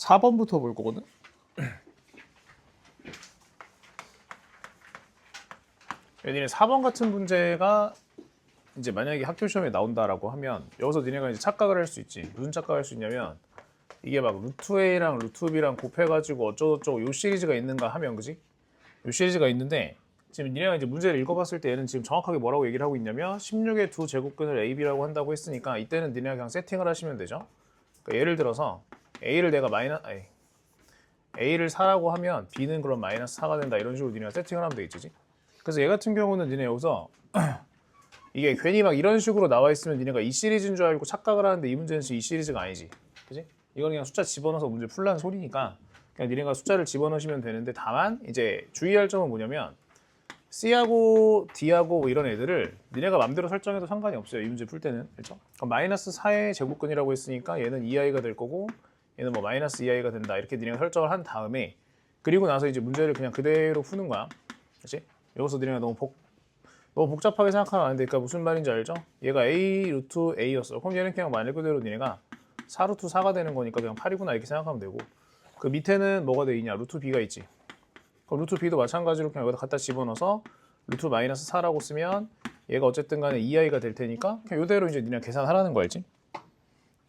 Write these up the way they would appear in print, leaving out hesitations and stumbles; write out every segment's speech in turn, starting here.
4번부터 볼 거거든. 니네 4번 같은 문제가 이제 만약에 학교 시험에 나온다라고 하면 여기서 니네가 이제 착각을 할 수 있지. 무슨 착각을 할 수 있냐면 이게 막 루트 A랑 루트 B랑 곱해가지고 어쩌고저쩌고 요 시리즈가 있는가 하면 그지? 요 시리즈가 있는데 지금 니네가 이제 문제를 읽어봤을 때 얘는 지금 정확하게 뭐라고 얘기를 하고 있냐면 16의 두 제곱근을 A, B라고 한다고 했으니까 이때는 니네가 그냥 세팅을 하시면 되죠. 그러니까 예를 들어서 A를 내가 A를 4라고 하면 B는 그럼 마이너스 4가 된다 이런 식으로 니네가 세팅을 하면 되겠지. 그래서 얘 같은 경우는 니네 여기서 이게 괜히 막 이런 식으로 나와 있으면 니네가 이 시리즈인 줄 알고 착각을 하는데 이 문제는 이 시리즈가 아니지. 그지? 이건 그냥 숫자 집어넣어서 문제 풀라는 소리니까 그냥 니네가 숫자를 집어넣으시면 되는데 다만 이제 주의할 점은 뭐냐면 C하고 D하고 뭐 이런 애들을 니네가 맘대로 설정해도 상관이 없어요. 이 문제 풀 때는. 그렇죠? 그럼 마이너스 4의 제곱근이라고 했으니까 얘는 2i가 될 거고 얘는 뭐 마이너스 2i가 된다. 이렇게 니네가 설정을 한 다음에 그리고 나서 이제 문제를 그냥 그대로 푸는 거야. 그렇지? 여기서 니네가 너무 복잡하게 생각하면 안 되니까 무슨 말인지 알죠? 얘가 A 루트 A였어. 그럼 얘는 그냥 말 그대로 니네가 4 루트 4가 되는 거니까 그냥 8이구나 이렇게 생각하면 되고 그 밑에는 뭐가 돼 있냐? 루트 B가 있지. 그럼 루트 B도 마찬가지로 그냥 여기다 갖다 집어넣어서 루트 마이너스 4라고 쓰면 얘가 어쨌든 간에 2i가 될 테니까 그냥 이대로 이제 니네가 계산하라는 거 알지?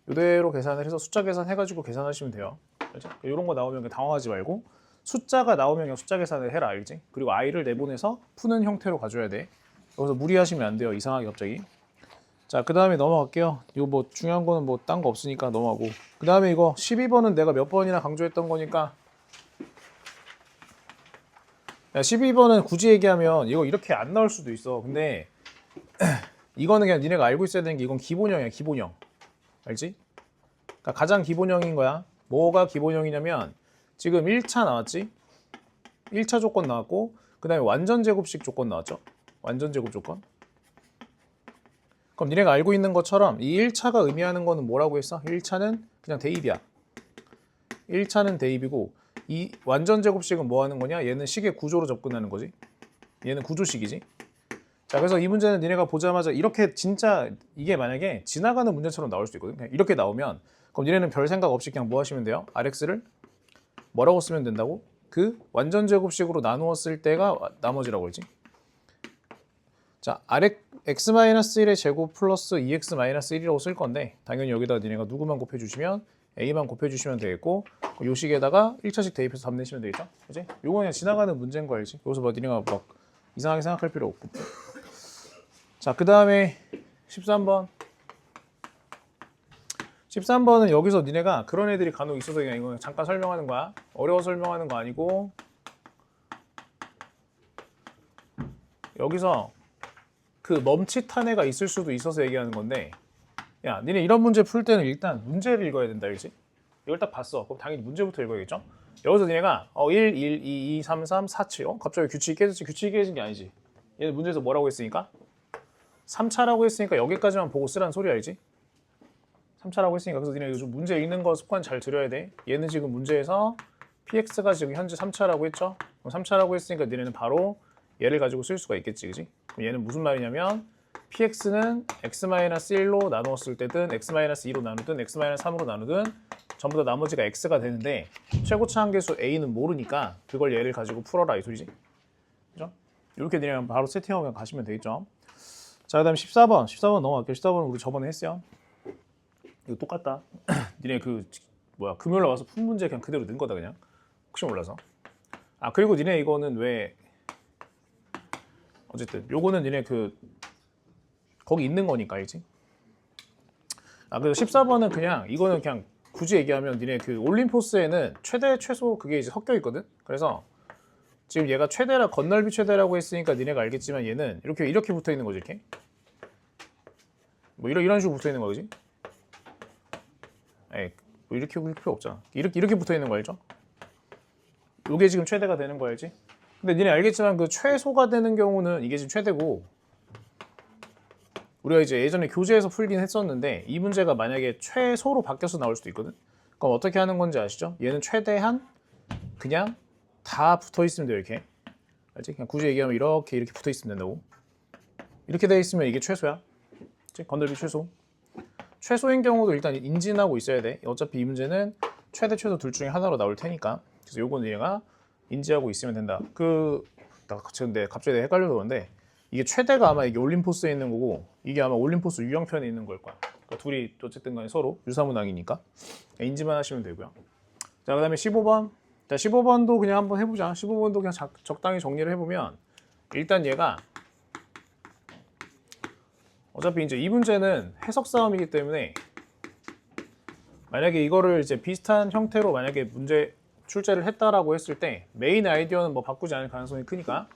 이대로 계산을 해서 숫자 계산해가지고 계산하시면 돼요. 알지? 이런 거 나오면 당황하지 말고 숫자가 나오면 그냥 숫자 계산을 해라 알지? 그리고 i를 내보내서 푸는 형태로 가져야 돼. 여기서 무리하시면 안 돼요. 이상하게 갑자기. 자, 그 다음에 넘어갈게요. 이거 뭐 중요한 거는 뭐 딴 거 없으니까 넘어가고. 그 다음에 이거 12번은 내가 몇 번이나 강조했던 거니까. 야, 12번은 굳이 얘기하면 이거 이렇게 안 나올 수도 있어. 근데 이거는 그냥 니네가 알고 있어야 되는 게 이건 기본형이야. 기본형. 알지? 그러니까 가장 기본형인 거야. 뭐가 기본형이냐면 지금 1차 나왔지? 1차 조건 나왔고 그 다음에 완전 제곱식 조건 나왔죠? 완전 제곱 조건. 그럼 니네가 알고 있는 것처럼 이 1차가 의미하는 거는 뭐라고 했어? 1차는 그냥 대입이야. 1차는 대입이고 이 완전 제곱식은 뭐 하는 거냐? 얘는 식의 구조로 접근하는 거지. 얘는 구조식이지. 자, 그래서 이 문제는 니네가 보자마자 이렇게 진짜 이게 만약에 지나가는 문제처럼 나올 수 있거든. 그냥 이렇게 나오면 그럼 니네는 별 생각 없이 그냥 뭐 하시면 돼요? RX를 뭐라고 쓰면 된다고? 그 완전 제곱식으로 나누었을 때가 나머지라고 그러지. 자, x-1의 제곱 플러스 2x-1이라고 쓸 건데 당연히 여기다 니네가 누구만 곱해주시면 a만 곱해주시면 되겠고 요 식에다가 1차식 대입해서 답 내시면 되겠죠? 그지? 요거 그냥 지나가는 문제인 거 알지? 여기서 뭐 니네가 막 이상하게 생각할 필요 없고. 자, 그 다음에 13번. 13번은 여기서 니네가 그런 애들이 간혹 있어서 그냥 이거 잠깐 설명하는 거야. 어려워 설명하는 거 아니고 여기서 그 멈칫한 애가 있을 수도 있어서 얘기하는 건데 야, 니네 이런 문제 풀 때는 일단 문제를 읽어야 된다, 알지? 이걸 딱 봤어. 그럼 당연히 문제부터 읽어야겠죠? 여기서 니네가 1, 1, 2, 2, 3, 3, 4, 7 갑자기 규칙이 깨졌지? 규칙이 깨진 게 아니지. 얘는 문제에서 뭐라고 했으니까? 3차라고 했으니까 여기까지만 보고 쓰라는 소리 알지? 3차라고 했으니까 그래서 니네 요즘 문제 읽는 거 습관 잘 들여야 돼. 얘는 지금 문제에서 px가 지금 현재 3차라고 했죠? 그럼 3차라고 했으니까 니네는 바로 얘를 가지고 쓸 수가 있겠지, 그지? 그럼 얘는 무슨 말이냐면 px는 x-1로 나누었을 때든 x-2로 나누든 x-3으로 나누든 전부 다 나머지가 x가 되는데 최고차 한계수 a는 모르니까 그걸 얘를 가지고 풀어라 이 소리지. 그죠? 이렇게 니네 바로 세팅하고 그냥 가시면 되겠죠. 자, 그 다음 14번. 14번 넘어갈게요. 14번은 우리 저번에 했어요. 이거 똑같다. 니네 금요일에 와서 푼 문제 그냥 그대로 넣은 거다 그냥. 혹시 몰라서. 아, 그리고 니네 이거는 왜 어쨌든 요거는 니네 거기 있는 거니까 알지? 아, 그래서 14번은 그냥 이거는 그냥 굳이 얘기하면 니네 올림포스에는 최대 최소 그게 이제 섞여 있거든. 그래서 지금 얘가 최대라 건널비 최대라고 했으니까 니네가 알겠지만 얘는 이렇게 붙어 있는 거지 이렇게. 뭐 이런 식으로 붙어 있는 거지. 뭐 이렇게 볼 필요 없잖아. 이렇게 붙어 있는 거 알죠? 이게 지금 최대가 되는 거 알지? 근데 니네 알겠지만 그 최소가 되는 경우는 이게 지금 최대고 우리가 이제 예전에 교재에서 풀긴 했었는데 이 문제가 만약에 최소로 바뀌어서 나올 수도 있거든. 그럼 어떻게 하는 건지 아시죠? 얘는 최대한 그냥 다 붙어 있으면 돼요 이렇게. 알지? 그냥 굳이 얘기하면 이렇게 붙어 있으면 된다고. 이렇게 돼 있으면 이게 최소야. 그치? 건널비 최소. 최소인 경우도 일단 인지하고 있어야 돼. 어차피 이 문제는 최대 최소 둘 중에 하나로 나올 테니까. 그래서 요거는 얘가 인지하고 있으면 된다. 나 근데 갑자기 헷갈려서 그런데 이게 최대가 아마 이게 올림포스에 있는 거고 이게 아마 올림포스 유형편에 있는 걸 거야. 그러니까 둘이 어쨌든 간에 서로 유사문항이니까 인지만 하시면 되고요. 자, 그다음에 15번. 자, 15번도 그냥 한번 해보자. 15번도 그냥 적당히 정리를 해보면 일단 얘가 어차피 이제 이 문제는 해석 싸움이기 때문에 만약에 이거를 이제 비슷한 형태로 만약에 문제 출제를 했다라고 했을 때 메인 아이디어는 뭐 바꾸지 않을 가능성이 크니까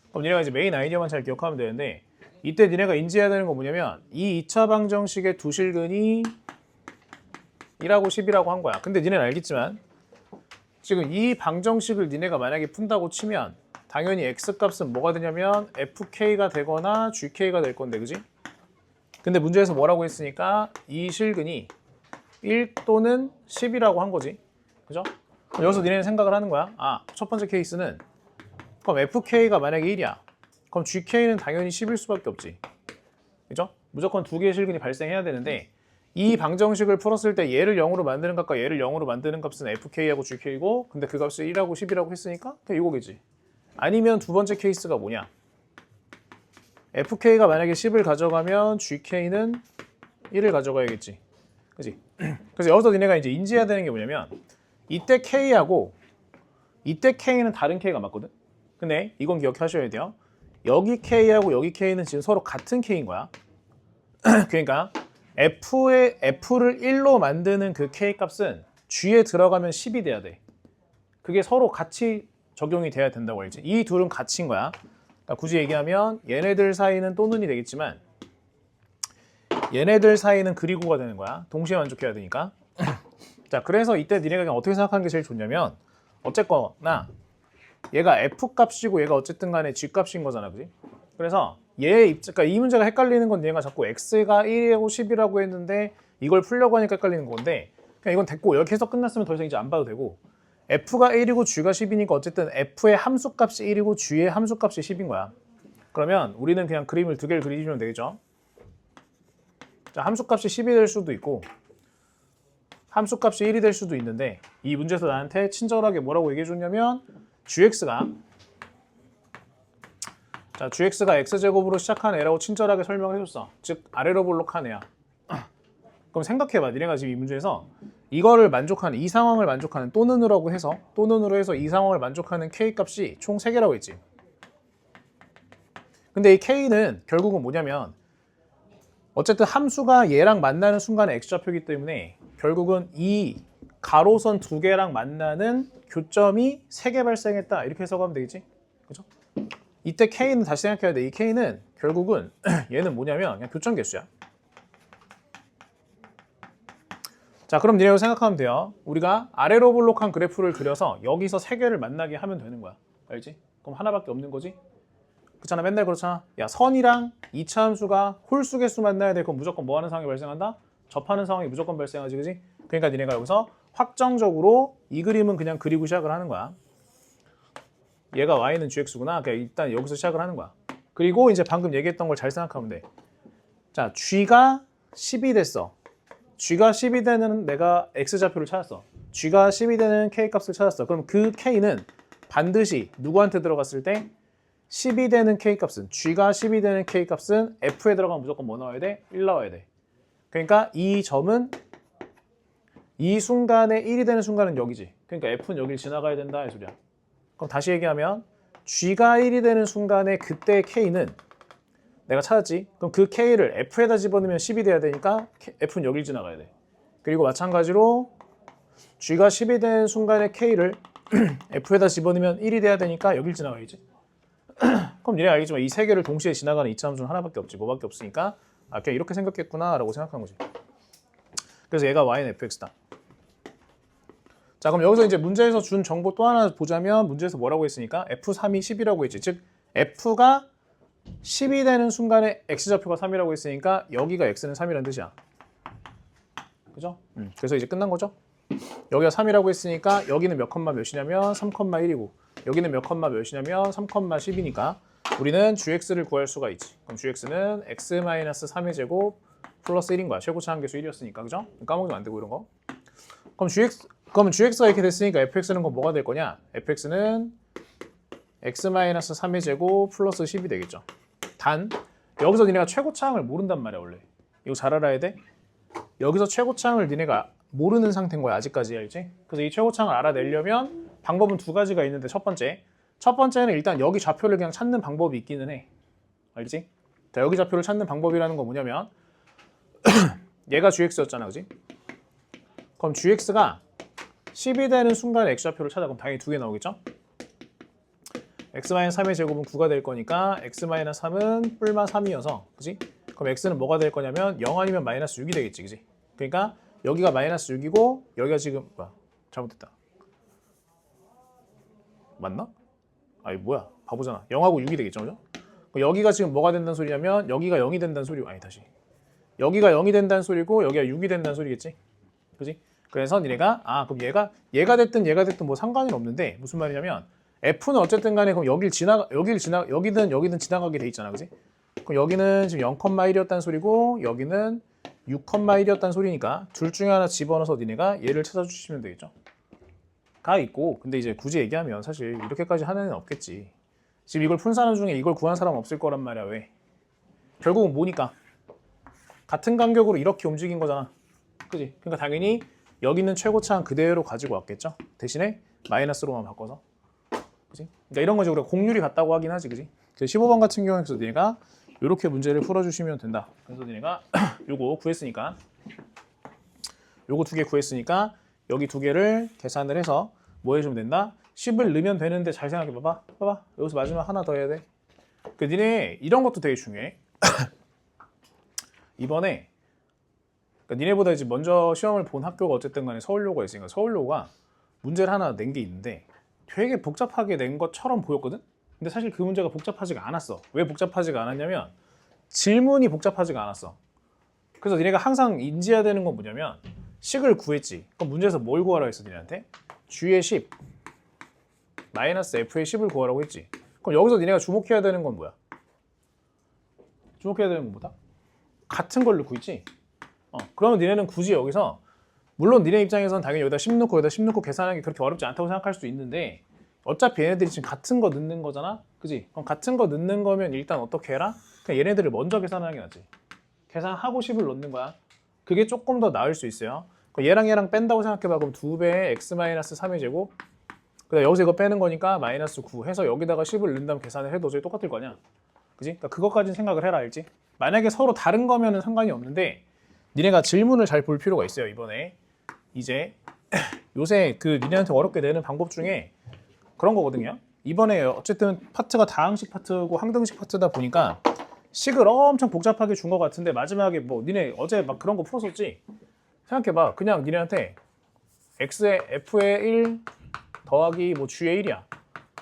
그럼 니네가 이제 메인 아이디어만 잘 기억하면 되는데 이때 니네가 인지해야 되는 건 뭐냐면 이 2차 방정식의 두 실근이 1하고 10이라고 한 거야. 근데 니네는 알겠지만 지금 이 방정식을 니네가 만약에 푼다고 치면 당연히 x값은 뭐가 되냐면 fk가 되거나 gk가 될 건데 그지? 근데 문제에서 뭐라고 했으니까 이 실근이 1 또는 10이라고 한 거지. 그죠? 여기서 니네는 생각을 하는 거야. 아, 첫 번째 케이스는 그럼 fk가 만약에 1이야. 그럼 gk는 당연히 10일 수밖에 없지. 그죠? 무조건 두 개의 실근이 발생해야 되는데 이 방정식을 풀었을 때 얘를 0으로 만드는 값과 얘를 0으로 만드는 값은 fk하고 gk고 근데 그 값을 1하고 10이라고 했으니까 그냥 이거겠지. 아니면 두 번째 케이스가 뭐냐? fk가 만약에 10을 가져가면 gk는 1을 가져가야겠지. 그지? 그래서 여기서 니네가 이제 인지해야 되는 게 뭐냐면 이때 k하고 이때 k는 다른 k가 맞거든? 근데 이건 기억하셔야 돼요. 여기 k하고 여기 k는 지금 서로 같은 k인 거야. 그러니까 f를 1로 만드는 그 k 값은 g에 들어가면 10이 돼야 돼. 그게 서로 같이 적용이 돼야 된다고 알지? 이 둘은 같이인 거야. 그러니까 굳이 얘기하면 얘네들 사이는 또는이 되겠지만 얘네들 사이는 그리고가 되는 거야. 동시에 만족해야 되니까. 자, 그래서 이때 니네가 그냥 어떻게 생각하는 게 제일 좋냐면 어쨌거나 얘가 f 값이고 얘가 어쨌든 간에 g 값인 거잖아, 그지? 그래서 그러니까 이 문제가 헷갈리는 건 얘가 자꾸 x가 1이고 10이라고 했는데 이걸 풀려고 하니까 헷갈리는 건데 그냥 이건 됐고 이렇게 해서 끝났으면 더 이상 이제 안 봐도 되고 f가 1이고 g가 10이니까 어쨌든 f의 함수값이 1이고 g의 함수값이 10인 거야. 그러면 우리는 그냥 그림을 두 개를 그리시면 되겠죠. 자, 함수값이 10이 될 수도 있고 함수값이 1이 될 수도 있는데 이 문제에서 나한테 친절하게 뭐라고 얘기해 줬냐면 gx가 x제곱으로 시작한 애라고 친절하게 설명을 해줬어. 즉 아래로 볼록한 애야. 그럼 생각해봐. 니네가 지금 이 문제에서 이거를 만족하는 이 상황을 만족하는 또는으로 해서 이 상황을 만족하는 k 값이 총 3개라고 했지. 근데 이 k는 결국은 뭐냐면 어쨌든 함수가 얘랑 만나는 순간에 x좌표이기 때문에 결국은 이 가로선 두 개랑 만나는 교점이 3개 발생했다 이렇게 해석하면 되겠지. 그죠? 이때 k는 다시 생각해야 돼. 이 k는 결국은 얘는 뭐냐면 그냥 교점 개수야. 자, 그럼 니네가 생각하면 돼요. 우리가 아래로 볼록한 그래프를 그려서 여기서 3개를 만나게 하면 되는 거야. 알지? 그럼 하나밖에 없는 거지? 그렇잖아. 맨날 그렇잖아. 야, 선이랑 2차 함수가 홀수 개수 만나야 돼. 그럼 무조건 뭐 하는 상황이 발생한다? 접하는 상황이 무조건 발생하지, 그지? 그러니까 니네가 여기서 확정적으로 이 그림은 그냥 그리고 시작을 하는 거야. 얘가 y는 gx구나. 그러니까 일단 여기서 시작을 하는 거야. 그리고 이제 방금 얘기했던 걸 잘 생각하면 돼. 자, g가 10이 됐어. g가 10이 되는 내가 x좌표를 찾았어. g가 10이 되는 k 값을 찾았어. 그럼 그 k는 반드시 누구한테 들어갔을 때 10이 되는 k 값은 g가 10이 되는 k 값은 f에 들어가면 무조건 뭐 나와야 돼? 1 나와야 돼. 그러니까 이 점은 이 순간에 1이 되는 순간은 여기지. 그러니까 f는 여기를 지나가야 된다 이 소리야. 그럼 다시 얘기하면 g가 1이 되는 순간에 그때 k는 내가 찾았지. 그럼 그 k를 f에다 집어넣으면 10이 돼야 되니까 f는 여기를 지나가야 돼. 그리고 마찬가지로 g가 10이 되는 순간에 k를 f에다 집어넣으면 1이 돼야 되니까 여기를 지나가야지. 그럼 니네 알겠지만 이 세 개를 동시에 지나가는 이차 함수는 하나밖에 없지. 뭐밖에 없으니까 아, 그냥 이렇게 생각했구나 라고 생각한 거지. 그래서 얘가 y는 fx다. 자, 그럼 여기서 이제 문제에서 준 정보 또 하나 보자면 문제에서 뭐라고 했으니까 f3이 10이라고 했지. 즉 f가 10이 되는 순간에 x좌표가 3이라고 했으니까 여기가 x는 3이라는 뜻이야. 그죠? 그래서 이제 끝난 거죠. 여기가 3이라고 했으니까 여기는 몇 컴마 몇이냐면 3,1이고 여기는 몇 컴마 몇이냐면 3,10이니까 우리는 gx를 구할 수가 있지. 그럼 gx는 x-3의 제곱 플러스 1인 거야. 최고차항계수 1이었으니까. 그죠? 까먹으면 안 되고 이런 거. 그럼 그러면 gx가 이렇게 됐으니까 fx는 그럼 뭐가 될 거냐? fx는 x-3의 제곱 플러스 10이 되겠죠. 단 여기서 니네가 최고차항을 모른단 말이야 원래. 이거 잘 알아야 돼. 여기서 최고차항을 니네가 모르는 상태인 거야 아직까지, 알지? 그래서 이 최고차항을 알아내려면 방법은 두 가지가 있는데 첫 번째는 일단 여기 좌표를 그냥 찾는 방법이 있기는 해. 알지? 자, 여기 좌표를 찾는 방법이라는 건 뭐냐면 얘가 gx였잖아, 그지? 그럼 gx가 10이 되는 순간에 x좌표를 찾아. 그럼 당연히 두 개 나오겠죠? x-3의 제곱은 9가 될 거니까 x-3은 뿔마 3이어서, 그지? 그럼 x는 뭐가 될 거냐면 0 아니면 마이너스 6이 되겠지, 그지? 그러니까 여기가 마이너스 6이고 여기가 지금 잘못됐다. 맞나? 아니 뭐야, 바보잖아. 0하고 6이 되겠죠, 그죠? 여기가 지금 뭐가 된다는 소리냐면 여기가 0이 된다는 소리고, 아니 다시 여기가 0이 된다는 소리고 여기가 6이 된다는 소리겠지, 그지? 그래서 니네가 그럼 얘가 됐든 뭐 상관은 없는데 무슨 말이냐면 f는 어쨌든 간에 그럼 여기든 지나가게 돼 있잖아, 그지? 그럼 여기는 지금 0,1이었다는 소리고 여기는 6,1이었다는 소리니까 둘 중에 하나 집어넣어서 니네가 얘를 찾아주시면 되겠죠. 가 있고, 근데 이제 굳이 얘기하면 사실 이렇게까지 하는 애는 없겠지. 지금 이걸 푼 사람 중에 이걸 구한 사람 없을 거란 말이야. 왜? 결국은 뭐니까? 같은 간격으로 이렇게 움직인 거잖아, 그지? 그러니까 당연히 여기 있는 최고차항 그대로 가지고 왔겠죠. 대신에 마이너스로만 바꿔서, 그지? 그러니까 이런 거지. 우리가 공률이 같다고 하긴 하지, 그지? 15번 같은 경우에서 니네가 이렇게 문제를 풀어주시면 된다. 그래서 니네가 요거 구했으니까 요거 두 개 구했으니까 여기 두 개를 계산을 해서 뭐 해주면 된다? 10을 넣으면 되는데 잘 생각해 봐봐. 여기서 마지막 하나 더 해야 돼. 니네 이런 것도 되게 중요해. 이번에 그러니까 니네보다 이제 먼저 시험을 본 학교가 어쨌든 간에 서울여고가 있으니까 서울여고가 문제를 하나 낸 게 있는데 되게 복잡하게 낸 것처럼 보였거든? 근데 사실 그 문제가 복잡하지가 않았어. 왜 복잡하지가 않았냐면 질문이 복잡하지가 않았어. 그래서 니네가 항상 인지해야 되는 건 뭐냐면 식을 구했지. 그럼 문제에서 뭘 구하라고 했어, 니네한테? g의 10 마이너스 f의 10을 구하라고 했지. 그럼 여기서 니네가 주목해야 되는 건 뭐야? 주목해야 되는 건 뭐다? 같은 걸 넣고 있지? 그러면 니네는 굳이 여기서 물론 니네 입장에서는 당연히 여기다 10 넣고 여기다 10 넣고 계산하는 게 그렇게 어렵지 않다고 생각할 수 있는데 어차피 얘네들이 지금 같은 거 넣는 거잖아? 그지? 그럼 같은 거 넣는 거면 일단 어떻게 해라? 그냥 얘네들을 먼저 계산하는 게 낫지. 계산하고 10을 넣는 거야. 그게 조금 더 나을 수 있어요. 얘랑 뺀다고 생각해봐. 그럼 2배의 x-3의 제곱 그다음 여기서 이거 빼는 거니까 마이너스 9 해서 여기다가 10을 넣은 다음 계산을 해도 어차피 똑같을 거냐? 그지? 그러니까 그것까지는 생각을 해라, 알지? 만약에 서로 다른 거면은 상관이 없는데 니네가 질문을 잘 볼 필요가 있어요. 이번에 이제 요새 그 니네한테 어렵게 내는 방법 중에 그런 거거든요. 이번에 어쨌든 파트가 다항식 파트고 항등식 파트다 보니까 식을 엄청 복잡하게 준 것 같은데 마지막에 뭐 니네 어제 막 그런 거 풀었었지? 생각해봐. 그냥 니네한테 x의 f의 1 더하기 뭐 g의 1이야.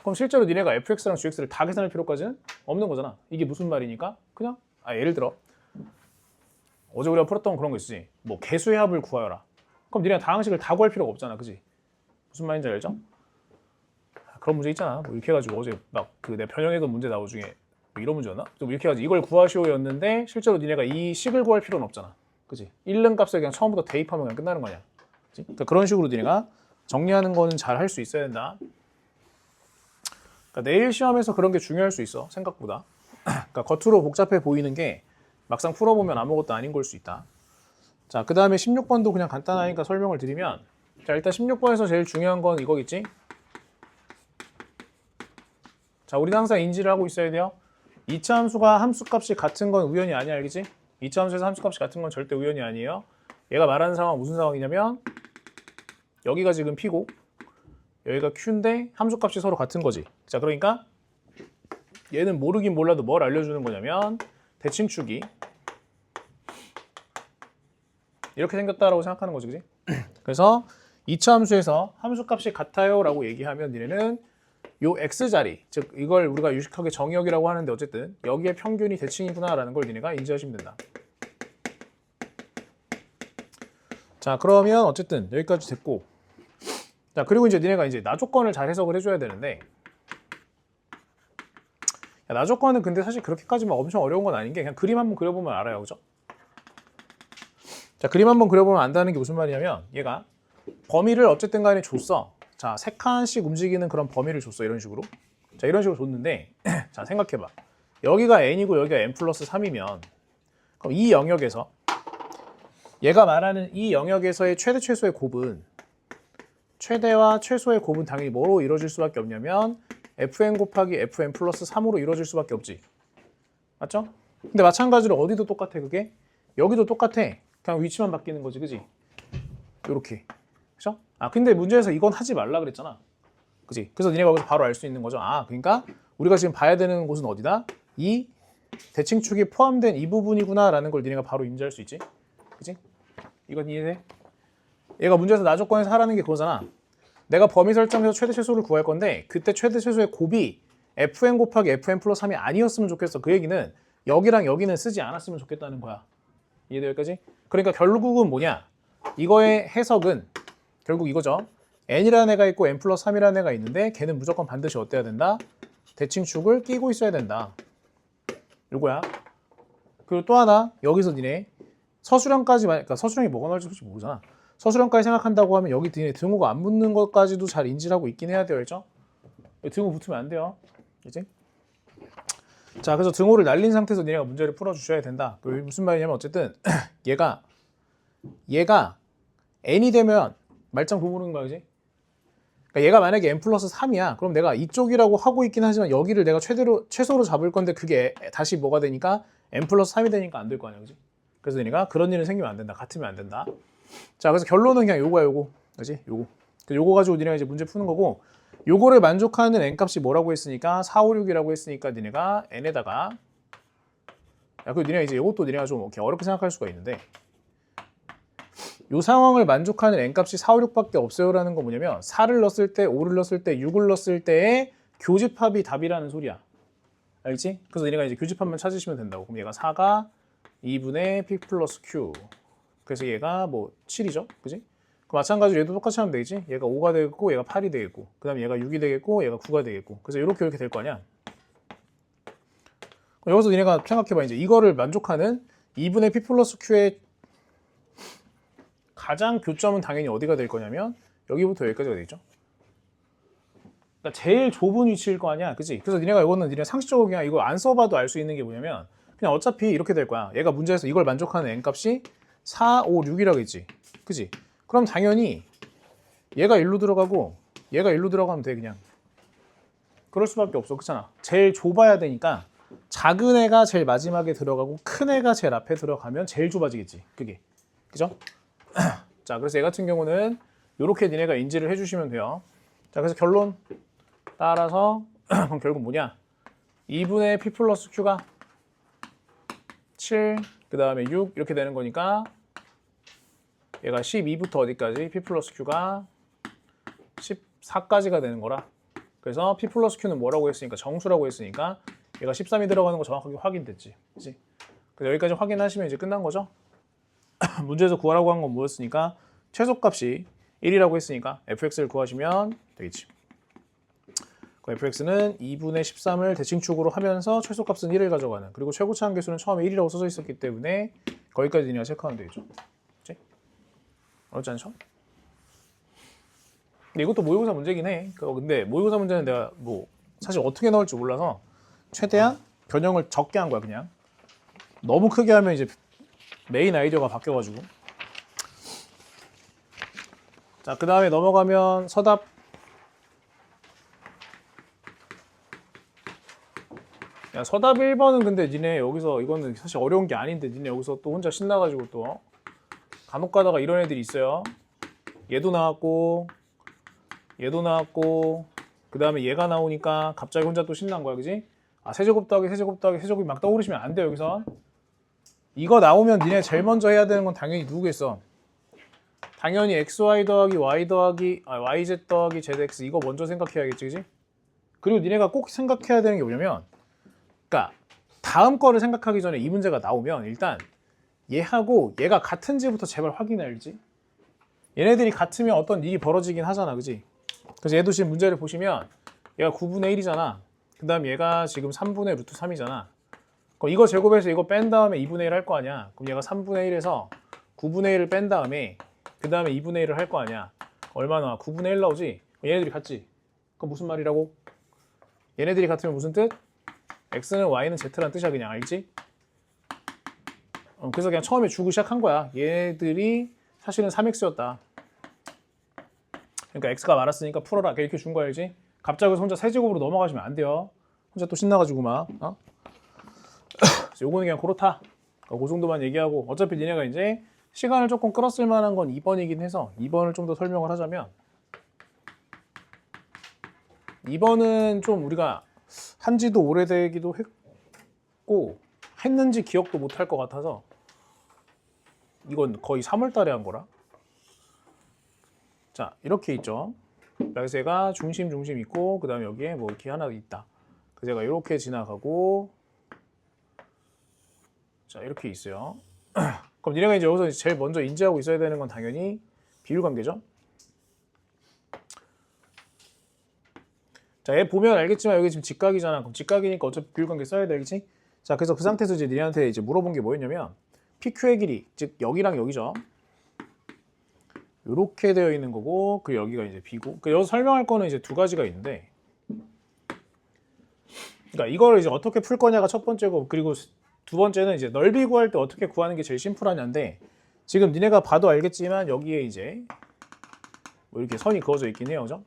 그럼 실제로 니네가 fx랑 gx를 다 계산할 필요까지는 없는 거잖아. 이게 무슨 말이니까? 그냥 예를 들어 어제 우리가 풀었던 그런 거 있지. 뭐 개수의 합을 구하여라. 그럼 니네가 다항식을 다 구할 필요가 없잖아, 그지? 무슨 말인지 알죠? 그런 문제 있잖아. 뭐 이렇게 해가지고 어제 막 그 내 변형했던 문제 나오 중에 뭐 이런 문제였나? 좀 이렇게 해가지고 이걸 구하시오였는데 실제로 니네가 이 식을 구할 필요는 없잖아, 그지? 1는 값을 그냥 처음부터 대입하면 그냥 끝나는 거냐, 그지? 그러니까 그런 식으로 니네가 정리하는 거는 잘 할 수 있어야 된다. 그러니까 내일 시험에서 그런 게 중요할 수 있어, 생각보다. 그러니까 겉으로 복잡해 보이는 게 막상 풀어보면 아무것도 아닌 걸 수 있다. 자, 그 다음에 16번도 그냥 간단하니까 설명을 드리면, 자, 일단 16번에서 제일 중요한 건 이거겠지? 자, 우리는 항상 인지를 하고 있어야 돼요. 2차 함수가 함수값이 같은 건 우연이 아니야, 알겠지? 2차 함수에서 함수값이 같은 건 절대 우연이 아니에요. 얘가 말하는 상황은 무슨 상황이냐면 여기가 지금 P고 여기가 Q인데 함수값이 서로 같은 거지. 자, 그러니까 얘는 모르긴 몰라도 뭘 알려주는 거냐면 대칭축이 이렇게 생겼다라고 생각하는 거지, 그지? 그래서 2차 함수에서 함수값이 같아요 라고 얘기하면 니네는 요 x자리, 즉 이걸 우리가 유식하게 정의역이라고 하는데 어쨌든 여기에 평균이 대칭이구나 라는 걸 니네가 인지하시면 된다. 자, 그러면 어쨌든 여기까지 됐고, 자, 그리고 이제 니네가 이제 나조건을 잘 해석을 해줘야 되는데, 나조건은 근데 사실 그렇게까지 막 엄청 어려운 건 아닌 게 그냥 그림 한번 그려보면 알아요, 그죠? 자, 그림 한번 그려보면 안다는 게 무슨 말이냐면 얘가 범위를 어쨌든 간에 줬어. 자, 3칸씩 움직이는 그런 범위를 줬어. 이런 식으로. 자, 이런 식으로 줬는데 자, 생각해봐. 여기가 n이고 여기가 n 플러스 3이면 그럼 이 영역에서 얘가 말하는 이 영역에서의 최대 최소의 곱은 최대와 최소의 곱은 당연히 뭐로 이루어질 수밖에 없냐면 fn 곱하기 fn 플러스 3으로 이루어질 수밖에 없지. 맞죠? 근데 마찬가지로 어디도 똑같아 그게? 여기도 똑같아. 그냥 위치만 바뀌는 거지, 그지? 요렇게. 그죠? 아, 근데 문제에서 이건 하지 말라 그랬잖아. 그지? 그래서 니네가 여기서 바로 알 수 있는 거죠. 아, 그러니까 우리가 지금 봐야 되는 곳은 어디다? 이 대칭축이 포함된 이 부분이구나 라는 걸 니네가 바로 인지할 수 있지. 그지? 이건 이해돼? 얘가 문제에서 나 조건에서 하라는 게 그거잖아. 내가 범위 설정해서 최대 최소를 구할 건데 그때 최대 최소의 곱이 fn 곱하기 fn 플러스 3이 아니었으면 좋겠어. 그 얘기는 여기랑 여기는 쓰지 않았으면 좋겠다는 거야. 이해돼 여기까지? 그러니까 결국은 뭐냐? 이거의 해석은 결국 이거죠. n이라는 애가 있고 n 플러스 3이라는 애가 있는데 걔는 무조건 반드시 어때야 된다? 대칭축을 끼고 있어야 된다. 요거야. 그리고 또 하나 여기서 니네 서술형까지 그러니까 서술형이 뭐가 나올지 솔직히 모르잖아. 서술형까지 생각한다고 하면 여기 니네 등호가 안 붙는 것까지도 잘 인지를 하고 있긴 해야 돼요. 알죠? 등호 붙으면 안 돼요. 그치? 자, 그래서 등호를 날린 상태에서 니네가 문제를 풀어주셔야 된다. 무슨 말이냐면 어쨌든 얘가 n이 되면 말짱 도모르는 거야, 그지? 그러니까 얘가 만약에 n 플러스 3이야. 그럼 내가 이쪽이라고 하고 있긴 하지만 여기를 내가 최소로 잡을 건데 그게 다시 뭐가 되니까 n 플러스 3이 되니까 안 될 거 아니야, 그지? 그래서 니네가 그런 일은 생기면 안 된다. 같으면 안 된다. 자, 그래서 결론은 그냥 요거야, 요거. 그지? 요거 가지고 니네가 이제 문제 푸는 거고 요거를 만족하는 n 값이 뭐라고 했으니까 4, 5, 6이라고 했으니까 니네가 n에다가 그리고 니네가 이제 이것도 니네가 좀 이렇게 어렵게 생각할 수가 있는데 요 상황을 만족하는 n 값이 4, 5, 6밖에 없어요라는 건 뭐냐면 4를 넣었을 때, 5를 넣었을 때, 6을 넣었을 때의 교집합이 답이라는 소리야. 알겠지? 그래서 니네가 이제 교집합만 찾으시면 된다고. 그럼 얘가 4가 2분의 p 플러스 q. 그래서 얘가 뭐 7이죠, 그지? 마찬가지로 얘도 똑같이 하면 되겠지? 얘가 5가 되겠고, 얘가 8이 되겠고, 그 다음에 얘가 6이 되겠고, 얘가 9가 되겠고. 그래서 이렇게 될 거 아니야? 여기서 니네가 생각해봐. 이제 이거를 만족하는 2분의 p 플러스 q의 가장 교점은 당연히 어디가 될 거냐면 여기부터 여기까지가 되겠죠? 그러니까 제일 좁은 위치일 거 아니야, 그치? 그래서 니네가 이거는 니네 상식적으로 그냥 이거 안 써봐도 알 수 있는 게 뭐냐면 그냥 어차피 이렇게 될 거야. 얘가 문제에서 이걸 만족하는 n 값이 4, 5, 6이라고 했지, 그치? 그럼 당연히 얘가 1로 들어가고 얘가 1로 들어가면 돼. 그냥 그럴 수밖에 없어. 그렇잖아. 제일 좁아야 되니까 작은 애가 제일 마지막에 들어가고 큰 애가 제일 앞에 들어가면 제일 좁아지겠지, 그게. 그죠? 자, 그래서 얘 같은 경우는 이렇게 니네가 인지를 해주시면 돼요. 자, 그래서 결론 따라서 그럼 결국 뭐냐? 2분의 p 플러스 q가 7, 그 다음에 6 이렇게 되는 거니까 얘가 12부터 어디까지? p 플러스 q가 14까지가 되는 거라. 그래서 p 플러스 q는 뭐라고 했으니까 정수라고 했으니까 얘가 13이 들어가는 거 정확하게 확인됐지. 그치? 그래서 여기까지 확인하시면 이제 끝난 거죠. 문제에서 구하라고 한 건 뭐였으니까 최소값이 1이라고 했으니까 fx를 구하시면 되겠지. 그 fx는 2분의 13을 대칭축으로 하면서 최소값은 1을 가져가는, 그리고 최고차 한계수는 처음에 1이라고 써져 있었기 때문에 거기까지 니네가 체크하면 되겠죠. 그치? 어렵지 않죠? 근데 이것도 모의고사 문제긴 해. 근데 모의고사 문제는 내가 뭐 사실 어떻게 나올지 몰라서 최대한 변형을 적게 한 거야. 그냥 너무 크게 하면 이제 메인 아이디어가 바뀌어가지고. 자, 그 다음에 넘어가면 서답. 야, 서답 1번은 근데 니네 여기서 이거는 사실 어려운 게 아닌데 니네 여기서 또 혼자 신나가지고 또 간혹 가다가 이런 애들이 있어요. 얘도 나왔고 얘도 나왔고 그 다음에 얘가 나오니까 갑자기 혼자 또 신난 거야, 그지? 아, 세제곱 더하기 세제곱 더하기 세제곱이 막 떠오르시면 안 돼요. 여기서 이거 나오면 니네 제일 먼저 해야 되는 건 당연히 누구겠어? 당연히 xy 더하기 y 더하기 yz 더하기 zx 이거 먼저 생각해야겠지, 그지? 그리고 니네가 꼭 생각해야 되는 게 뭐냐면, 그러니까 다음 거를 생각하기 전에 이 문제가 나오면 일단 얘하고 얘가 같은지부터 제발 확인해야지. 얘네들이 같으면 어떤 일이 벌어지긴 하잖아, 그지? 그래서 얘도 지금 문제를 보시면 얘가 9분의 1이잖아. 그 다음 얘가 지금 3분의 루트 3이잖아. 그럼 이거 제곱해서 이거 뺀 다음에 2분의 1 할 거 아니야. 그럼 얘가 3분의 1에서 9분의 1을 뺀 다음에 그 다음에 2분의 1을 할 거 아니야. 얼마나? 9분의 1 나오지? 얘네들이 같지? 그럼 무슨 말이라고? 얘네들이 같으면 무슨 뜻? x는 y는 z라는 뜻이야. 그냥 알지? 그래서 그냥 처음에 주고 시작한 거야. 얘네들이 사실은 3x였다. 그러니까 x가 많았으니까 풀어라. 이렇게 준 거 알지? 갑자기 혼자 세제곱으로 넘어가시면 안 돼요. 혼자 또 신나가지고 막. 요거는 그냥 그렇다. 그 정도만 얘기하고, 어차피 니네가 이제 시간을 조금 끌었을 만한 건 2번이긴 해서 2번을 좀 더 설명을 하자면, 2번은 좀 우리가 한지도 오래되기도 했고 했는지 기억도 못할 것 같아서, 이건 거의 3월 달에 한 거라. 자, 이렇게 있죠. 날새가 중심 있고, 그 다음에 여기에 뭐 이렇게 하나 있다. 그제가 이렇게 지나가고, 자, 이렇게 있어요. 그럼 니네가 이제 여기서 제일 먼저 인지하고 있어야 되는 건 당연히 비율관계죠. 자, 얘 보면 알겠지만 여기 지금 직각이잖아. 그럼 직각이니까 어차피 비율관계 써야 되겠지? 자, 그래서 그 상태에서 이제 니네한테 이제 물어본 게 뭐였냐면, PQ의 길이, 즉 여기랑 여기죠. 이렇게 되어 있는 거고, 그 여기가 이제 B고. 여기서 설명할 거는 이제 두 가지가 있는데, 그러니까 이걸 이제 어떻게 풀 거냐가 첫 번째고, 그리고 두 번째는 이제 넓이 구할 때 어떻게 구하는 게 제일 심플하냐인데, 지금 니네가 봐도 알겠지만 여기에 이제 뭐 이렇게 선이 그어져 있긴 해요, 그죠?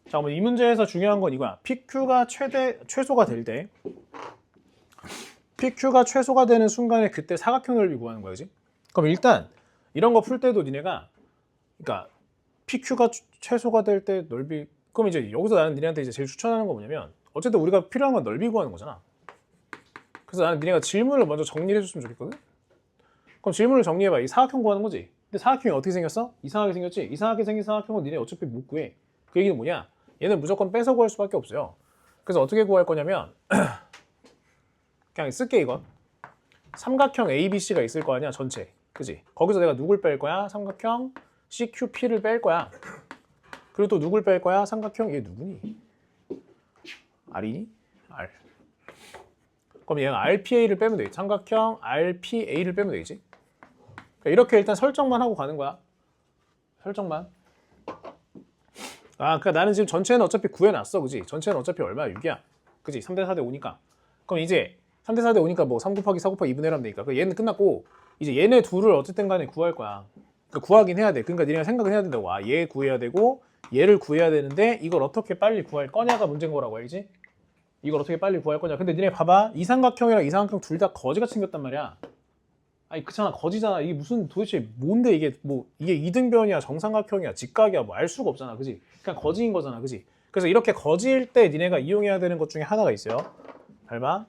자, 그럼 이 문제에서 중요한 건 이거야. PQ가 최소가 될 때, PQ가 최소가 되는 순간에 그때 사각형 넓이 구하는 거야, 그지? 그럼 일단 이런 거 풀 때도 니네가, 그러니까 PQ가 최소가 될 때 넓이, 그럼 이제 여기서 나는 니네한테 이제 제일 추천하는 거 뭐냐면, 어쨌든 우리가 필요한 건 넓이 구하는 거잖아. 그래서 나는 니네가 질문을 먼저 정리를 해줬으면 좋겠거든. 그럼 질문을 정리해봐. 이 사각형 구하는 거지. 근데 사각형이 어떻게 생겼어? 이상하게 생겼지? 이상하게 생긴 사각형은 니네 어차피 못 구해. 그 얘기는 뭐냐? 얘는 무조건 빼서 구할 수밖에 없어요. 그래서 어떻게 구할 거냐면 그냥 쓸게 이건. 삼각형 ABC가 있을 거 아니야, 전체. 그지? 거기서 내가 누굴 뺄 거야? 삼각형 CQP를 뺄 거야. 그리고 또 누굴 뺄 거야? 삼각형, 얘 누구니? R이니? R. 그럼 얘가 RPA를 빼면 되겠지. 삼각형 RPA를 빼면 되겠지. 그러니까 이렇게 일단 설정만 하고 가는 거야. 설정만. 그러니까 나는 지금 전체는 어차피 구해놨어, 그지? 전체는 어차피 얼마야? 6이야. 그지? 3대 4대 5니까. 그럼 이제 3대 4대 5니까 뭐 3 곱하기 4 곱하기 2분의 1 하면 되니까. 그러니까 얘는 끝났고, 이제 얘네 둘을 어쨌든 간에 구할 거야. 그러니까 구하긴 해야 돼. 그러니까 니네가 생각을 해야 된다고. 얘 구해야 되고, 얘를 구해야 되는데, 이걸 어떻게 빨리 구할 거냐가 문제인 거라고 알지? 이걸 어떻게 빨리 구할 거냐. 근데 니네 봐봐. 이 삼각형이랑 이 삼각형 둘 다 거지가 생겼단 말이야. 아니 그렇잖아, 거지잖아. 이게 무슨 도대체 뭔데 이게, 뭐 이게 이등변이야, 정삼각형이야, 직각이야, 뭐 알 수가 없잖아, 그지? 그냥 거지인 거잖아, 그지? 그래서 이렇게 거지일 때 니네가 이용해야 되는 것 중에 하나가 있어요. 잘 봐.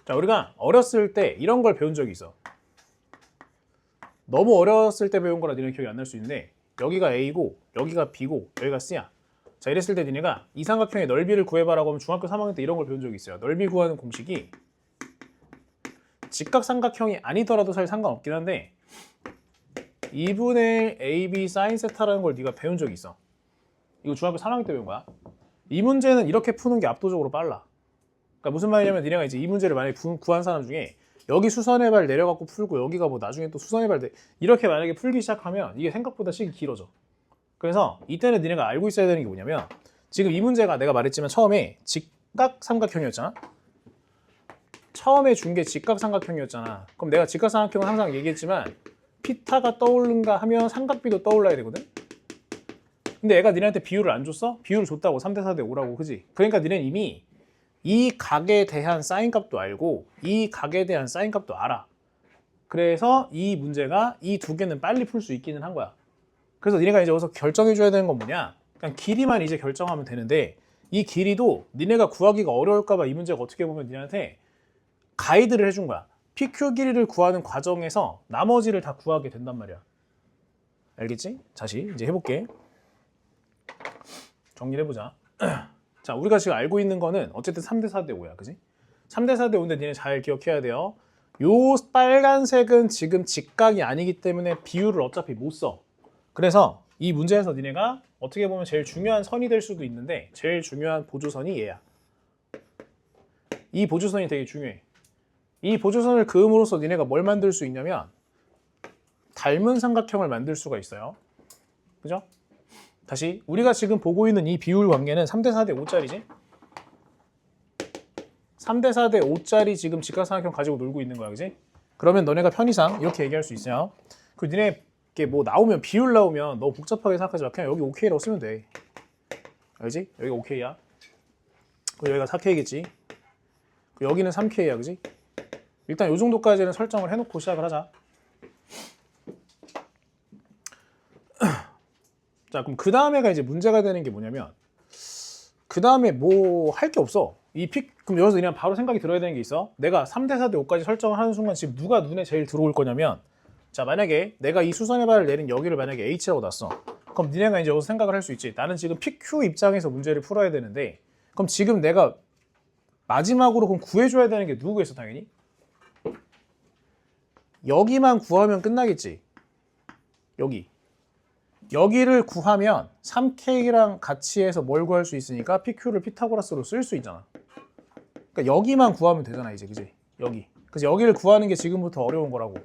자, 우리가 어렸을 때 이런 걸 배운 적이 있어. 너무 어렸을 때 배운 거라 니네 기억이 안 날 수 있는데, 여기가 A고 여기가 B고 여기가 C야. 자, 이랬을 때 니네가 이 삼각형의 넓이를 구해봐라고 하면 중학교 3학년 때 이런 걸 배운 적이 있어요. 넓이 구하는 공식이 직각삼각형이 아니더라도 사실 상관없긴 한데, 2분의 AB sin 세타라는 걸 네가 배운 적이 있어. 이거 중학교 3학년 때 배운 거야. 이 문제는 이렇게 푸는 게 압도적으로 빨라. 그러니까 무슨 말이냐면, 니네가 이제 이 문제를 만약에 구한 사람 중에 여기 수선의 발 내려갖고 풀고 여기가 뭐 나중에 또 수선의 발 이렇게 만약에 풀기 시작하면 이게 생각보다 시간이 길어져. 그래서 이때는 니네가 알고 있어야 되는 게 뭐냐면, 지금 이 문제가 내가 말했지만 처음에 직각삼각형이었잖아. 처음에 준 게 직각삼각형이었잖아. 그럼 내가 직각삼각형은 항상 얘기했지만 피타가 떠오른가 하면 삼각비도 떠올라야 되거든. 근데 얘가 니네한테 비율을 안 줬어? 비율을 줬다고. 3대 4대 5라고, 그지? 그러니까 니네는 이미 이 각에 대한 사인 값도 알고 이 각에 대한 사인 값도 알아. 그래서 이 문제가 이 두 개는 빨리 풀 수 있기는 한 거야. 그래서 니네가 이제 여기서 결정해줘야 되는 건 뭐냐? 그냥 길이만 이제 결정하면 되는데, 이 길이도 니네가 구하기가 어려울까봐 이 문제가 어떻게 보면 니네한테 가이드를 해준 거야. PQ 길이를 구하는 과정에서 나머지를 다 구하게 된단 말이야. 알겠지? 다시 이제 해볼게. 정리를 해보자. 자, 우리가 지금 알고 있는 거는 어쨌든 3대 4대 5야, 그지? 3대 4대 5인데 니네 잘 기억해야 돼요. 요 빨간색은 지금 직각이 아니기 때문에 비율을 어차피 못 써. 그래서 이 문제에서 니네가 어떻게 보면 제일 중요한 선이 될 수도 있는데, 제일 중요한 보조선이 얘야. 이 보조선이 되게 중요해. 이 보조선을 그음으로써 니네가 뭘 만들 수 있냐면 닮은 삼각형을 만들 수가 있어요. 그죠? 다시 우리가 지금 보고 있는 이 비율 관계는 3대 4대 5짜리지? 3대 4대 5짜리 지금 직각삼각형 가지고 놀고 있는 거야, 그지? 그러면 너네가 편의상 이렇게 얘기할 수 있어요. 그 니네께 뭐 나오면 비율 나오면 너무 복잡하게 생각하지 마. 그냥 여기 OK라고 쓰면 돼. 알지? 여기가 OK야. 여기가 4K겠지? 여기는 3K야, 그지? 일단 이 정도까지는 설정을 해놓고 시작을 하자. 자, 그럼 그 다음에가 이제 문제가 되는 게 뭐냐면 그 다음에 뭐 할 게 없어. 그럼 여기서 그냥 바로 생각이 들어야 되는 게 있어. 내가 3대 4대 5까지 설정을 하는 순간 지금 누가 눈에 제일 들어올 거냐면 자, 만약에 내가 이 수선의 발을 내린 여기를 만약에 H라고 놨어. 그럼 니네가 이제 여기서 생각을 할 수 있지. 나는 지금 PQ 입장에서 문제를 풀어야 되는데 그럼 지금 내가 마지막으로 그럼 구해줘야 되는 게 누구겠어, 당연히? 여기만 구하면 끝나겠지. 여기를 구하면 3K랑 같이 해서 뭘 구할 수 있으니까 PQ를 피타고라스로 쓸 수 있잖아. 그러니까 여기만 구하면 되잖아, 이제, 그지? 여기. 그래서 여기를 구하는 게 지금부터 어려운 거라고.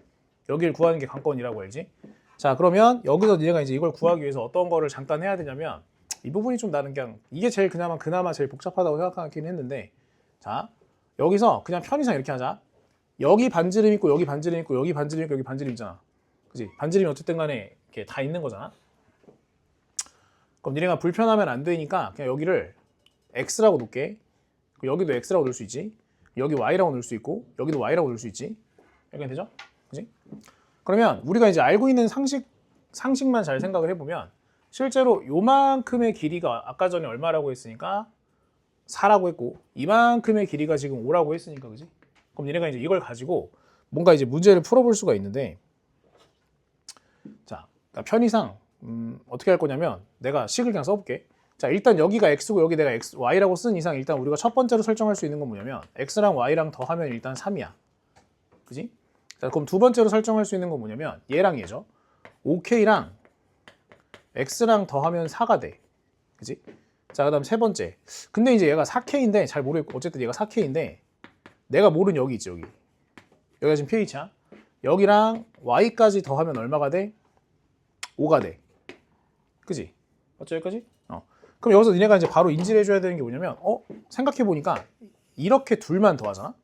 여기를 구하는 게 관건이라고 알지? 자, 그러면 여기서 니네가 이제 이걸 구하기 위해서 어떤 거를 잠깐 해야 되냐면 이 부분이 좀 나는 그냥 이게 제일 그나마 제일 복잡하다고 생각하긴 했는데 자, 여기서 그냥 편의상 이렇게 하자. 여기 반지름 있고 여기 반지름 있고 여기 반지름 있고 여기 반지름 있잖아. 그지? 반지름이 어쨌든 간에 이렇게 다 있는 거잖아. 그럼 니네가 불편하면 안 되니까 그냥 여기를 X라고 놓을게. 여기도 X라고 놓을 수 있지. 여기 Y라고 놓을 수 있고 여기도 Y라고 놓을 수 있지. 이렇게 되죠? 그지? 그러면 우리가 이제 알고 있는 상식만 잘 생각을 해보면 실제로 요만큼의 길이가 아까 전에 얼마라고 했으니까 4라고 했고 이만큼의 길이가 지금 5라고 했으니까 그지? 그럼 얘네가 이제 이걸 가지고 뭔가 이제 문제를 풀어볼 수가 있는데 자, 그러니까 편의상 어떻게 할 거냐면 내가 식을 그냥 써볼게. 자, 일단 여기가 X고 여기 내가 Y라고 쓴 이상 일단 우리가 첫 번째로 설정할 수 있는 건 뭐냐면 X랑 Y랑 더하면 일단 3이야. 그지? 자, 그럼 두 번째로 설정할 수 있는 건 뭐냐면 얘랑 얘죠. OK랑 X랑 더하면 4가 돼. 그지? 자, 그 다음 세 번째. 근데 이제 얘가 4K인데 잘 모르겠고 어쨌든 얘가 4K인데 내가 모르는 여기 있지, 여기. 여기가 지금 pH야. 여기랑 Y까지 더하면 얼마가 돼? 5가 돼. 그지? 맞죠, 여기까지? 그럼 여기서 니네가 이제 바로 인지를 해줘야 되는 게 뭐냐면 생각해보니까 이렇게 둘만 더하잖아?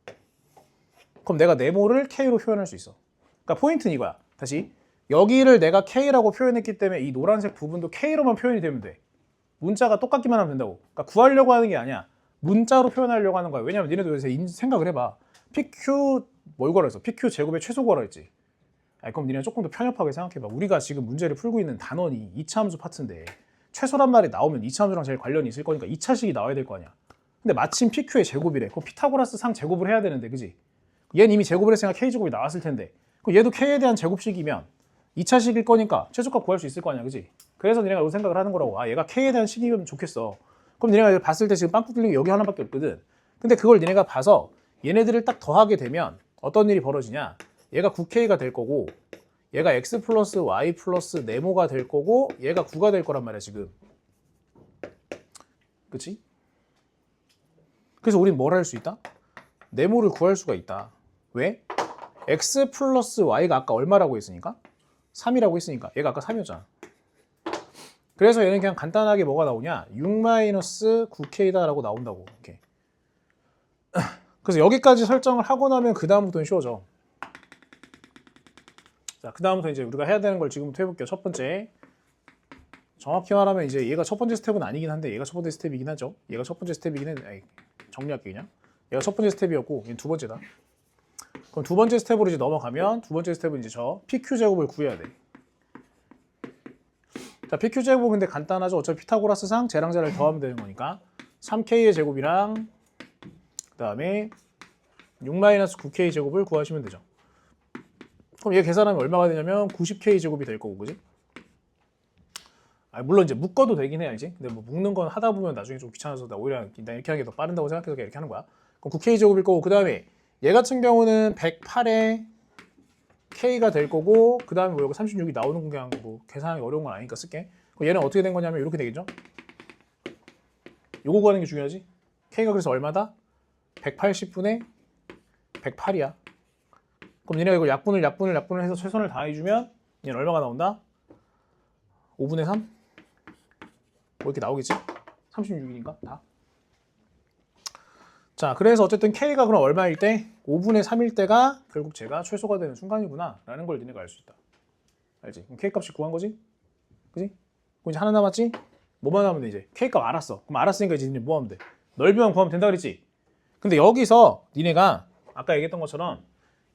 그럼 내가 네모를 K로 표현할 수 있어. 그러니까 포인트는 이거야. 다시. 여기를 내가 K라고 표현했기 때문에 이 노란색 부분도 K로만 표현이 되면 돼. 문자가 똑같기만 하면 된다고. 그러니까 구하려고 하는 게 아니야. 문자로 표현하려고 하는 거야. 왜냐면 니네도 요새 생각을 해봐. PQ 뭘 걸어 했어? PQ 제곱의 최소 걸어 했지. 그럼 니네 조금 더 편협하게 생각해봐. 우리가 지금 문제를 풀고 있는 단원이 2차 함수 파트인데 최소란 말이 나오면 2차 함수랑 제일 관련이 있을 거니까 2차식이 나와야 될 거 아니야. 근데 마침 PQ의 제곱이래. 그럼 피타고라스 상 제곱을 해야 되는데, 그지? 얘는 이미 제곱을 했으니까 K제곱이 나왔을 텐데 그럼 얘도 K에 대한 제곱식이면 2차식일 거니까 최소값 구할 수 있을 거 아니야, 그지? 그래서 니네가 이 생각을 하는 거라고. 아, 얘가 K에 대한 식이면 좋겠어. 그럼 니네가 봤을 때 지금 빵꾸 뚫린 게 여기 하나밖에 없거든. 근데 그걸 니네가 봐서 얘네들을 딱 더하게 되면 어떤 일이 벌어지냐? 얘가 9K가 될 거고 얘가 X 플러스 Y 플러스 네모가 될 거고 얘가 9가 될 거란 말이야, 지금. 그치? 그래서 우린 뭘 할 수 있다? 네모를 구할 수가 있다. 왜? X 플러스 Y가 아까 얼마라고 했으니까? 3이라고 했으니까. 얘가 아까 3이었잖아. 그래서 얘는 그냥 간단하게 뭐가 나오냐? 6-9K다 라고 나온다고. 이렇게. 그래서 여기까지 설정을 하고 나면 그 다음부터는 쉬워져. 자, 그 다음부터 이제 우리가 해야 되는 걸 지금부터 해볼게요. 첫 번째. 정확히 말하면 이제 얘가 첫 번째 스텝은 아니긴 한데 얘가 첫 번째 스텝이긴 하죠. 얘가 첫 번째 스텝이긴 했는데 정리할게 그냥. 얘가 첫 번째 스텝이었고 얘는 두 번째다. 그럼 두 번째 스텝으로 이제 넘어가면 두 번째 스텝은 이제 저 PQ 제곱을 구해야 돼. 자, PQ 제곱은 근데 간단하죠. 어차피 피타고라스상 쟤랑 쟤를 더하면 되는 거니까 3K의 제곱이랑 그 다음에 6-9K 제곱을 구하시면 되죠. 그럼 얘 계산하면 얼마가 되냐면 90K 제곱이 될 거고, 그지? 물론 이제 묶어도 되긴 해야지. 근데 뭐 묶는 건 하다 보면 나중에 좀 귀찮아서 나 오히려 이렇게 하는 게 더 빠른다고 생각해서 이렇게 하는 거야. 그럼 9K 제곱일 거고 그 다음에 얘 같은 경우는 108에 K가 될 거고 그 다음에 뭐 여기 36이 나오는 건 그냥 뭐 계산하기 어려운 건 아니니까 쓸게. 그럼 얘는 어떻게 된 거냐면 이렇게 되겠죠? 요거 구하는 게 중요하지. K가 그래서 얼마다? 180분의 108이야. 그럼 니네가 이걸 약분을 해서 최선을 다해주면 얘는 얼마가 나온다? 5분의 3? 뭐 이렇게 나오겠지? 36이니까 다. 자, 그래서 어쨌든 K가 그럼 얼마일 때? 5분의 3일 때가 결국 제가 최소가 되는 순간이구나 라는 걸 니네가 알 수 있다. 알지? 그럼 K 값이 구한 거지? 그지? 그럼 이제 하나 남았지? 뭐만 하면 돼 이제? K 값 알았어. 그럼 알았으니까 이제 니네 뭐 하면 돼? 넓이만 구하면 된다 그랬지? 근데 여기서 니네가 아까 얘기했던 것처럼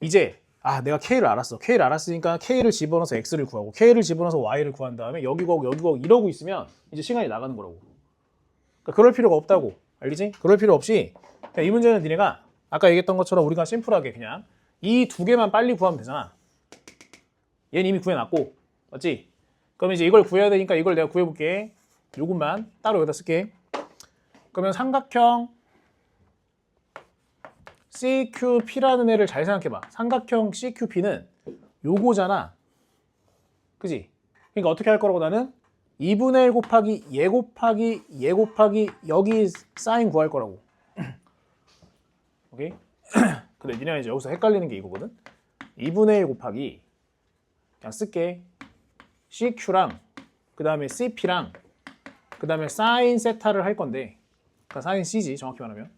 이제 내가 K를 알았어. K를 알았으니까 K를 집어넣어서 X를 구하고 K를 집어넣어서 Y를 구한 다음에 여기 거고 이러고 있으면 이제 시간이 나가는 거라고. 그러니까 그럴 필요가 없다고. 알겠지? 그럴 필요 없이 이 문제는 니네가 아까 얘기했던 것처럼 우리가 심플하게 그냥 이 두 개만 빨리 구하면 되잖아. 얘는 이미 구해놨고 맞지? 그럼 이제 이걸 구해야 되니까 이걸 내가 구해볼게. 요것만 따로 여기다 쓸게. 그러면 삼각형 CQP라는 애를 잘 생각해봐. 삼각형 CQP는 요거잖아. 그지? 그러니까 어떻게 할 거라고 나는 2분의 1 곱하기 얘 곱하기 여기 사인 구할 거라고. 오케이? 근데 니네가 이제 여기서 헷갈리는 게 이거거든. 2분의 1 곱하기 그냥 쓸게. CQ랑 그 다음에 CP랑 그 다음에 사인 세타를 할 건데 그러니까 사인 C지 정확히 말하면.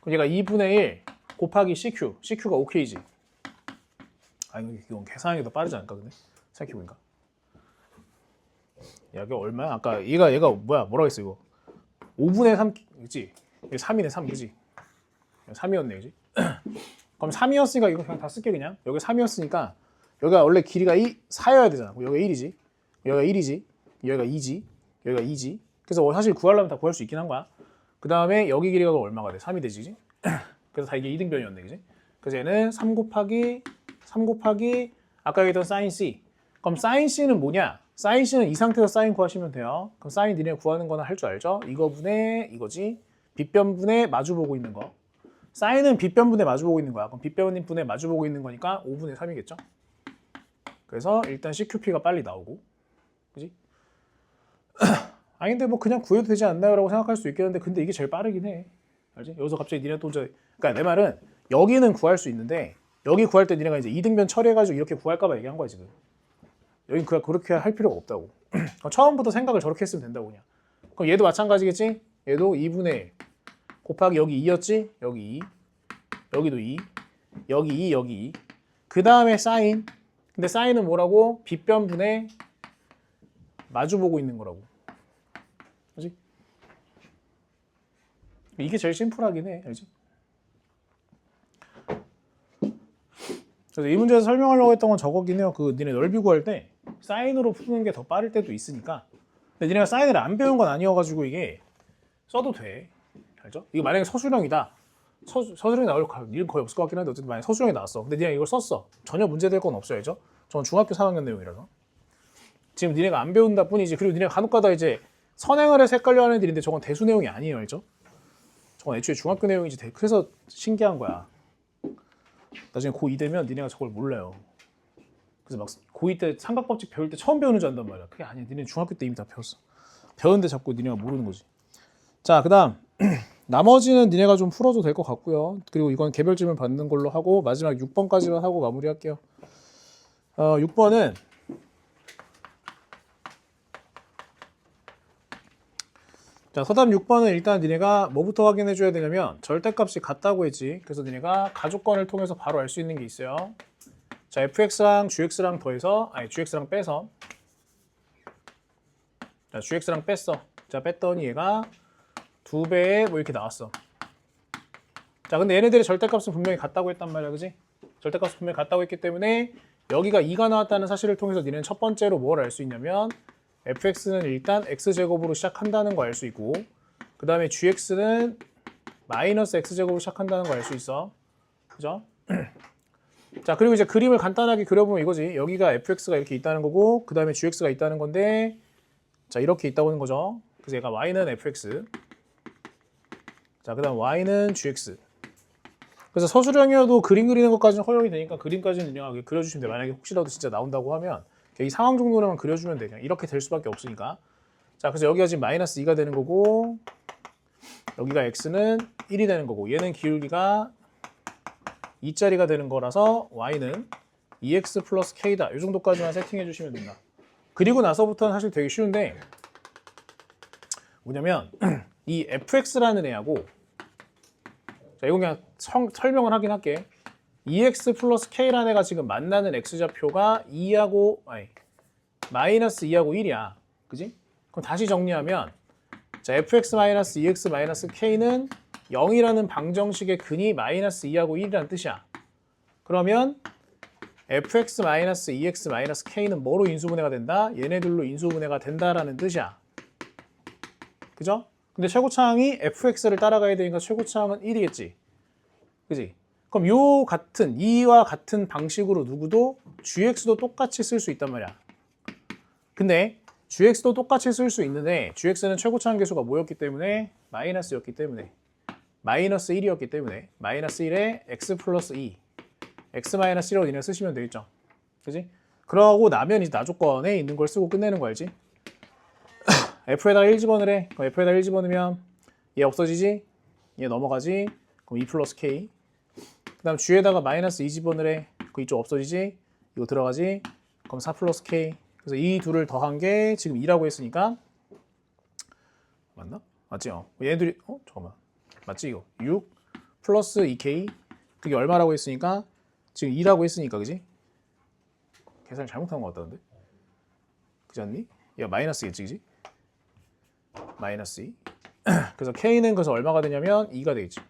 그럼 얘가 2분의 1 곱하기 CQ가 OK지. 이건 계산하기 더 빠르지 않을까 근데? 생각해보니까. 야, 이게 얼마야? 아까 얘가 뭐라고 했어 이거? 5분의 3, 그치? 이게 3이네 3, 그치? 3이었네, 그치? 그럼 3이었으니까 이거 그냥 다 쓸게 그냥. 여기 3이었으니까 여기가 원래 길이가 4여야 되잖아. 여기가 1이지. 여기가 1이지. 여기가 2지. 여기가 2지. 그래서 사실 구하려면 다 구할 수 있긴 한 거야. 그 다음에 여기 길이가 얼마가 돼? 3이 되지, 그치? 그래서 다 이게 2등변이었네, 그치? 그래서 얘는 3 곱하기 아까 얘기했던 사인 C. 그럼 사인 C는 뭐냐? 사인 C는 이 상태에서 사인 구하시면 돼요. 그럼 사인 니네 구하는 거는 할 줄 알죠? 이거분의 이거지. 빗변분의 마주보고 있는 거. 사인은 빗변분의 마주보고 있는 거야. 그럼 빗변분의 마주보고 있는 거니까 5분의 3이겠죠? 그래서 일단 CQP가 빨리 나오고. 그지? 근데 뭐 그냥 구해도 되지 않나요? 라고 생각할 수 있겠는데 근데 이게 제일 빠르긴 해. 알지? 여기서 갑자기 니네 또 이제 그러니까 내 말은 여기는 구할 수 있는데 여기 구할 때 니네가 이제 이등변 처리해가지고 이렇게 구할까 봐 얘기한 거야 지금. 여긴 그냥 그렇게 할 필요가 없다고. 처음부터 생각을 저렇게 했으면 된다고 그냥. 그럼 얘도 마찬가지겠지? 얘도 2분의 1 곱하기 여기 2였지? 여기 2 여기도 2 여기 2 여기 2 그 다음에 사인. 근데 사인은 뭐라고? 빗변분의 마주보고 있는 거라고. 그지? 이게 제일 심플하긴 해. 알지? 그래서 이 문제에서 설명하려고 했던 건 저거긴 해요. 니네 넓이 구할 때 사인으로 푸는 게 더 빠를 때도 있으니까. 근데 니네가 사인을 안 배운 건 아니어가지고 이게 써도 돼. 알죠? 이거 만약에 서술형이다. 서술형이 나올 일은 거의 없을 것 같긴 한데 어쨌든 만약에 서술형이 나왔어. 근데 니네가 이걸 썼어. 전혀 문제될 건 없어요. 알죠? 저는 중학교 3학년 내용이라서. 지금 니네가 안 배운다 뿐이지. 그리고 니네가 간혹가다 이제 선행을 해서 헷갈려 하는 애들인데 저건 대수 내용이 아니에요. 알죠? 저건 애초에 중학교 내용이지. 그래서 신기한 거야. 나중에 고2 되면 니네가 저걸 몰라요. 그래서 막 고2 때 삼각법칙 배울 때 처음 배우는 줄 안단 말이야. 그게 아니야. 니네 중학교 때 이미 다 배웠어. 배웠는데 자꾸 니네가 모르는 거지. 자, 그 다음 나머지는 니네가 좀 풀어도 될 것 같고요. 그리고 이건 개별 질문 받는 걸로 하고 마지막 6번까지만 하고 마무리할게요. 6번은 자, 서답 6번은 일단 니네가 뭐부터 확인해 줘야 되냐면 절대값이 같다고 했지. 그래서 니네가 가족권을 통해서 바로 알 수 있는 게 있어요. 자, fx랑 gx랑 더해서 gx랑 빼서 자, gx랑 뺐어. 자, 뺐더니 얘가 2배에 뭐 이렇게 나왔어. 자, 근데 얘네들의 절대값은 분명히 같다고 했단 말이야. 그지? 절대값은 분명히 같다고 했기 때문에 여기가 2가 나왔다는 사실을 통해서 니네는 첫 번째로 뭘 알 수 있냐면 fx는 일단 x제곱으로 시작한다는 거 알 수 있고 그 다음에 gx는 마이너스 x제곱으로 시작한다는 거 알 수 있어. 그죠? 자, 그리고 이제 그림을 간단하게 그려보면 이거지. 여기가 fx가 이렇게 있다는 거고 그 다음에 gx가 있다는 건데 자, 이렇게 있다고 하는 거죠. 그래서 얘가 y는 fx 자, 그 다음 y는 gx 그래서 서술형이어도 그림 그리는 것까지는 허용이 되니까 그림까지는 그냥 그려주시면 돼. 만약에 혹시라도 진짜 나온다고 하면 이 상황 정도로만 그려주면 돼. 그냥 이렇게 될 수밖에 없으니까. 자, 그래서 여기가 지금 마이너스 2가 되는 거고 여기가 x는 1이 되는 거고 얘는 기울기가 2짜리가 되는 거라서 y는 2x 플러스 k다. 이 정도까지만 세팅해 주시면 된다. 그리고 나서부터는 사실 되게 쉬운데 뭐냐면 이 fx라는 애하고 자 이건 그냥 설명을 하긴 할게. 2x 플러스 k라는 애가 지금 만나는 x좌표가 2하고 아니 마이너스 2하고 1이야. 그지? 그럼 다시 정리하면 자 fx 마이너스 2x 마이너스 k는 0이라는 방정식의 근이 마이너스 2하고 1이라는 뜻이야. 그러면 fx 마이너스 2x 마이너스 k는 뭐로 인수분해가 된다? 얘네들로 인수분해가 된다라는 뜻이야. 그죠? 근데 최고차항이 fx를 따라가야 되니까 최고차항은 1이겠지. 그지? 그럼 요 같은 이와 같은 방식으로 누구도 gx도 똑같이 쓸 수 있단 말이야. 근데 gx도 똑같이 쓸 수 있는데 gx는 최고차항 계수가 뭐였기 때문에 마이너스였기 때문에 마이너스 1이었기 때문에 마이너스 1에 x 플러스 2 x 마이너스 1이라고 니네 쓰시면 되겠죠. 그지? 그러고 나면 이제 나조건에 있는 걸 쓰고 끝내는 거 알지? f에다가 1 집어넣으래. 그럼 f에다가 1 집어넣으면 얘 없어지지? 얘 넘어가지? 그럼 2 플러스 k. 그 다음 g에다가 마이너스 2 집어넣으래. 그 이쪽 없어지지? 이거 들어가지? 그럼 4 플러스 k. 그래서 이 둘을 더한 게 지금 2라고 했으니까 맞나? 맞지? 얘네들이 잠깐만 맞지 이거 6 플러스 2k 그게 얼마라고 했으니까 지금 2라고 했으니까 그지? 계산을 잘못한 것 같다는데 그지 않니? 얘가 마이너스겠지 그지? 마이너스 2 그래서 k는 그래서 얼마가 되냐면 2가 되겠지.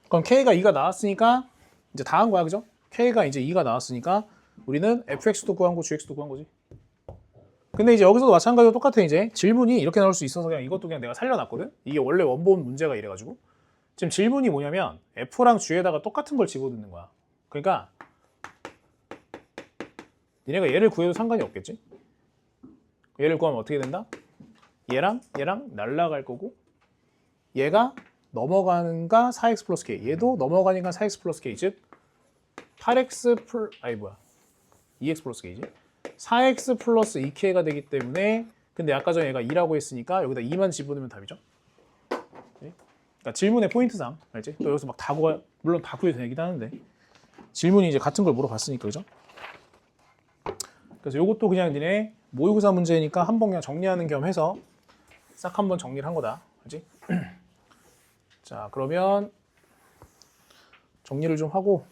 그럼 k가 2가 나왔으니까 이제 다 한 거야 그죠? k가 이제 2가 나왔으니까 우리는 fx도 구한 거 gx도 구한 거지. 근데 이제 여기서도 마찬가지로 똑같아. 이제 질문이 이렇게 나올 수 있어서 그냥 이것도 그냥 내가 살려놨거든. 이게 원래 원본 문제가 이래가지고 지금 질문이 뭐냐면 f랑 g에다가 똑같은 걸 집어넣는 거야. 그러니까 니네가 얘를 구해도 상관이 없겠지. 얘를 구하면 어떻게 된다? 얘랑 날라갈 거고 얘가 넘어가는가 4x 플러스 k 얘도 넘어가니까 4x 플러스 k 즉 8x 플 아니 뭐야 2x 플러스 k지 4x 플러스 2k가 되기 때문에 근데 아까 전에 얘가 2라고 했으니까 여기다 2만 집어넣으면 답이죠. 그러니까 질문의 포인트상 알지? 또 여기서 막 다 구하 물론 다 구해도 되긴 하는데 질문이 이제 같은 걸 물어봤으니까 그죠? 그래서 이것도 그냥 니네 모의고사 문제니까 한번 그냥 정리하는 겸 해서 싹 한번 정리를 한 거다. 알지? 자 그러면 정리를 좀 하고